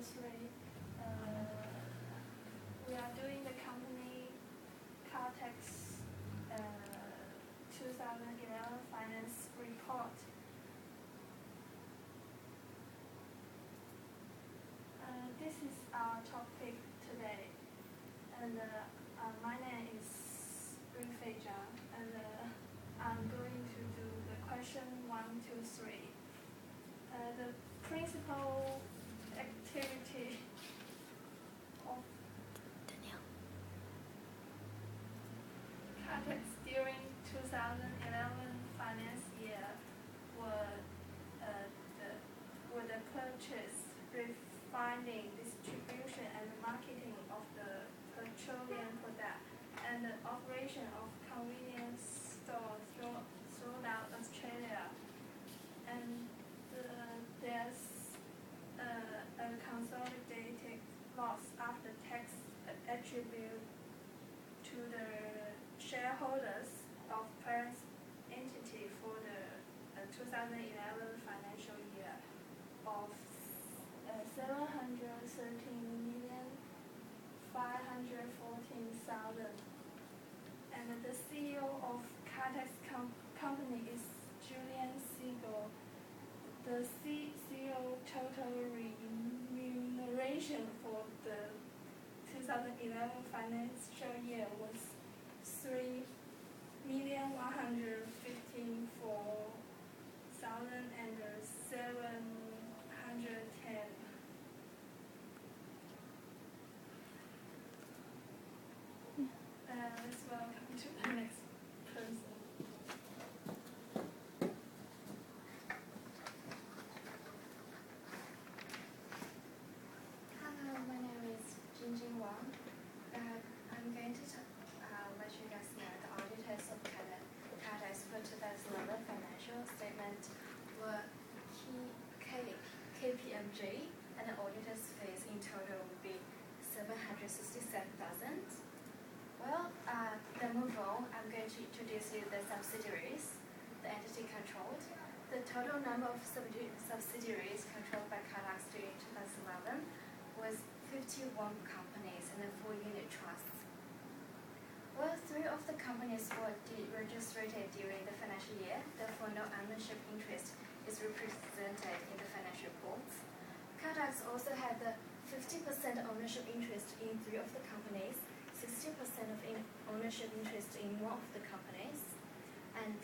AACT3103. We are doing the company Caltex 2011 finance report. This is our topic today, and my name is Zhang, and I'm going to do the question 1, 2, 3. The principal activity of Caltex during 2011 finance year were the purchase, refining, distribution, and marketing of the petroleum product, and the operation of convenience stores throughout Australia. And there's a consolidated loss after tax attributed to the shareholders of parent entity for the 2011 financial year of 713,514,000. And the CEO of Caltex company is Julian Siegel. The CEO total remuneration for the 2011 financial year was $3,154,710. Let's welcome to the next person. Hello, my name is Jingjing Wang. I'm going to let you guys know the auditors of Caltex for 2011 financial statement were KPMG, and the auditor's fees in total would be $767,000. Well, then move on. I'm going to introduce you the subsidiaries, the entity controlled. The total number of subsidiaries controlled by Caltex during 2011 was 51 companies and 4 unit trusts. Well, 3 of the companies were deregistered during the financial year, therefore no ownership interest is represented in the financial reports. Caltex also had the 50% ownership interest in 3 of the companies, 60% of ownership interest in 1 of the companies, and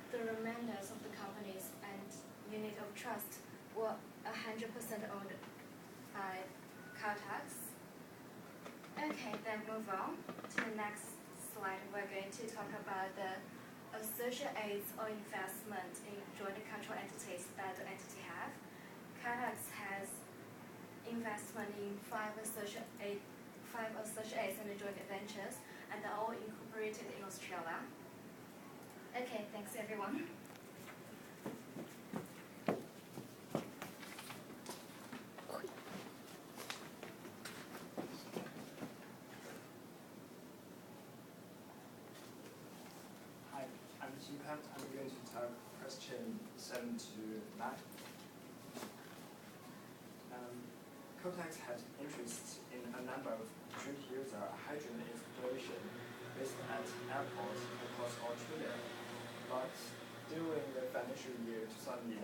the remainders of the companies and unit of trust were 100% owned by Caltex. Okay, then move on to the next slide. We're going to talk about the associates or investment in joint control entities that the entity have. Caltex has investment in 5 associates and joint ventures, and they're all incorporated in Australia. Okay, thanks everyone. Hi, I'm Jipan. I'm going to talk question 7 to 9. Caltex had interest in a number of drink-user hydrogen installation based at airports across Australia, but during the financial year 2011,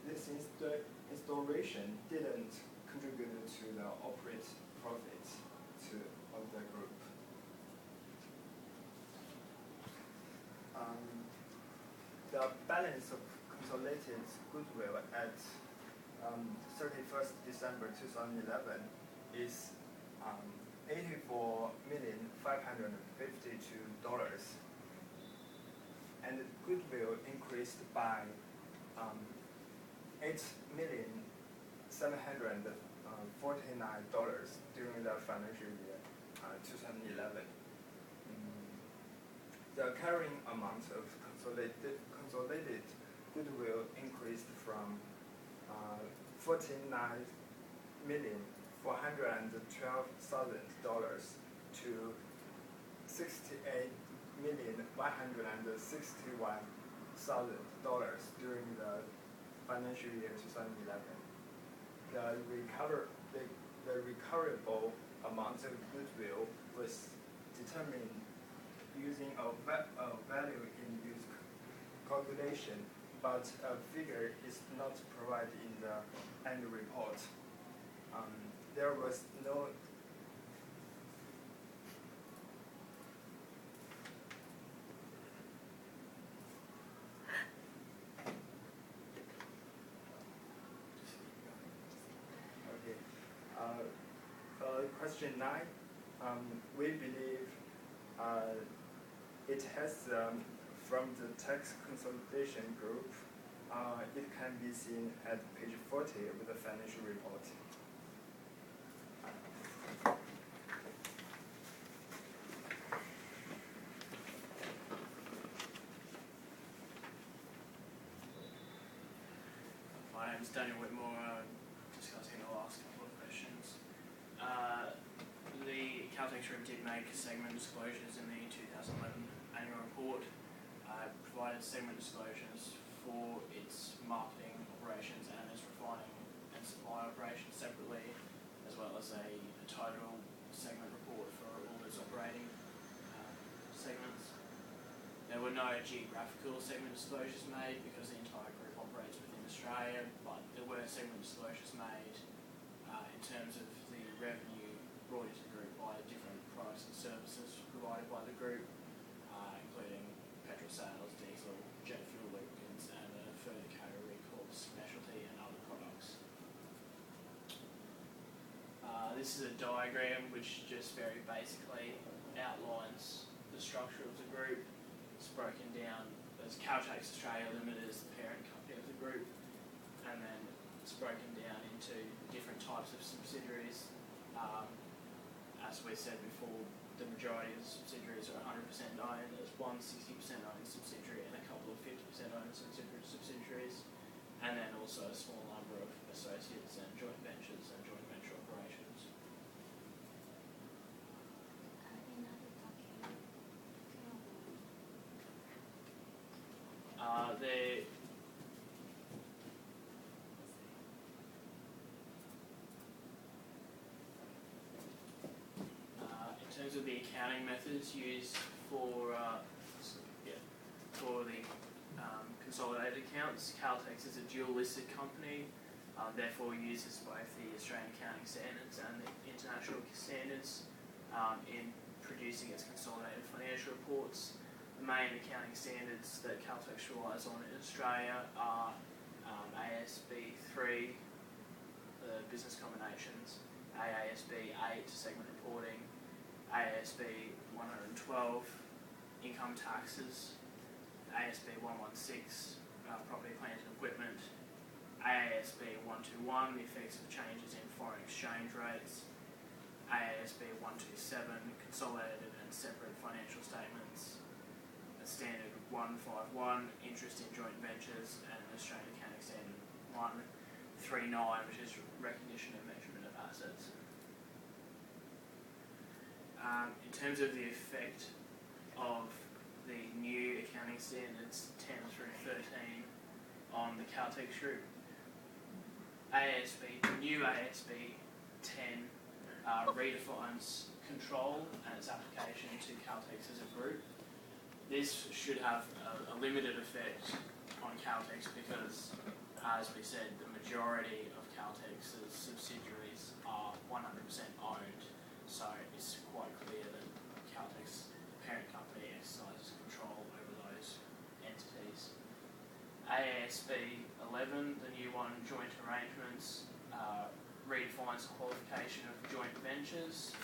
this installation didn't contribute to the operating profit of the group. The balance of consolidated goodwill at 31st December 2011 is $84,552, and goodwill increased by $8,749 during the financial year 2011. The carrying amount of consolidated goodwill increased from $49,412,000 to $68,161,000 during the financial year 2011. the recoverable amount of goodwill was determined using a value in use calculation, but a figure is not provided in the annual report. There was no question 9. We believe it has from the tax consolidation group. It can be seen at page 40 of the financial report. My name is Daniel Whitmore, discussing the last couple of questions. The Caltex Group did make segment disclosures in the 2011 annual report. Provided segment disclosures for its marketing operations and its refining and supply operations separately, as well as a total segment report for all its operating segments. There were no geographical segment disclosures made because the entire group operates within Australia, but there were segment disclosures made in terms of the revenue brought into the group by different products and services provided by the group, including petrol sales, diesel, jet fuel lubricants, and a further category called specialty and other products. This is a diagram which just very basically outlines the structure of the group. It's broken down as Caltex Australia Limited as the parent company of the group, and then it's broken down into different types of subsidiaries. As we said before, the majority of the subsidiaries are 100% owned. There's one 60% owned subsidiary and a couple of 50% owned subsidiaries, and then also a small number of associates and joint ventures and joint venture operations. In terms of the accounting methods used for the consolidated accounts, Caltex is a dual listed company, therefore uses both the Australian accounting standards and the international standards in producing its consolidated financial reports. The main accounting standards that Caltex relies on in Australia are AASB 3, the business combinations, AASB 8, segment reporting, AASB 112, income taxes, AASB 116, property, plant and equipment, AASB 121, the effects of changes in foreign exchange rates, AASB 127, consolidated and separate financial statements, a standard 151, interest in joint ventures, and an Australian accounting standard 139, which is recognition and measurement of assets. In terms of the effect of the new accounting standards 10 through 13 on the Caltex Group, the new AASB 10 redefines control and its application to Caltex as a group. This should have a limited effect on Caltex because, as we said, the majority of Caltex's subsidiaries are 100% owned, so it's quite clear that Caltex, the parent company, exercises control over those entities. AASB 11, the new one, joint arrangements, redefines the qualification of joint ventures.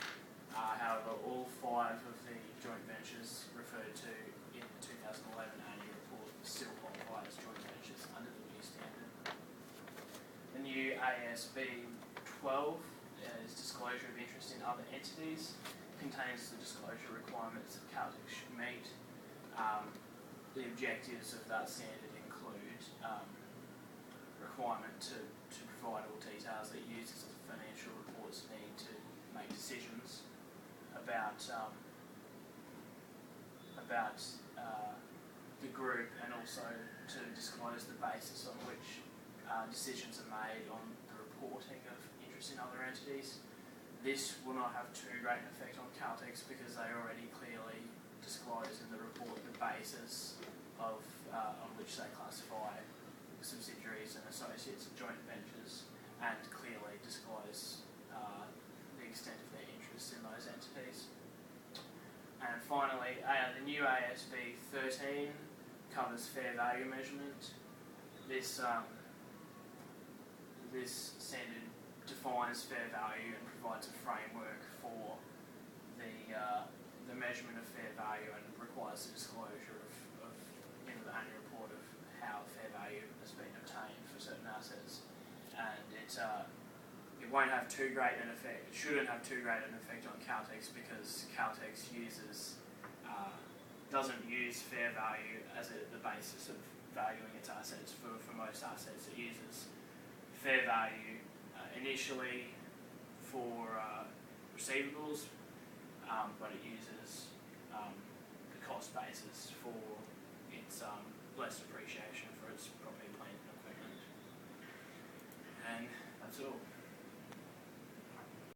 However, all 5 of the joint ventures referred to in the 2011 annual report still qualify as joint ventures under the new standard. The new AASB 12 is disclosure of interest in other entities, contains the disclosure requirements that Caltex should meet. The objectives of that standard include requirement to provide all details that users of financial reports need to make decisions about the group, and also to disclose the basis on which decisions are made on the reporting of interest in other entities. This will not have too great an effect on Caltex because they already clearly disclose in the report the basis of on which they classify subsidiaries and associates and joint ventures, and clearly disclose the extent of their interest in those entities. And finally, the new AASB 13 covers fair value measurement. This standard defines fair value and provides a framework for the measurement of fair value, and requires the disclosure of in the annual report of how fair value has been obtained for certain assets. And it won't have too great an effect. It shouldn't have too great an effect on Caltex because Caltex doesn't use fair value as the basis of valuing its assets for most assets. It uses fair value initially for receivables, but it uses the cost basis for its less depreciation for its property, plant and equipment. And that's all.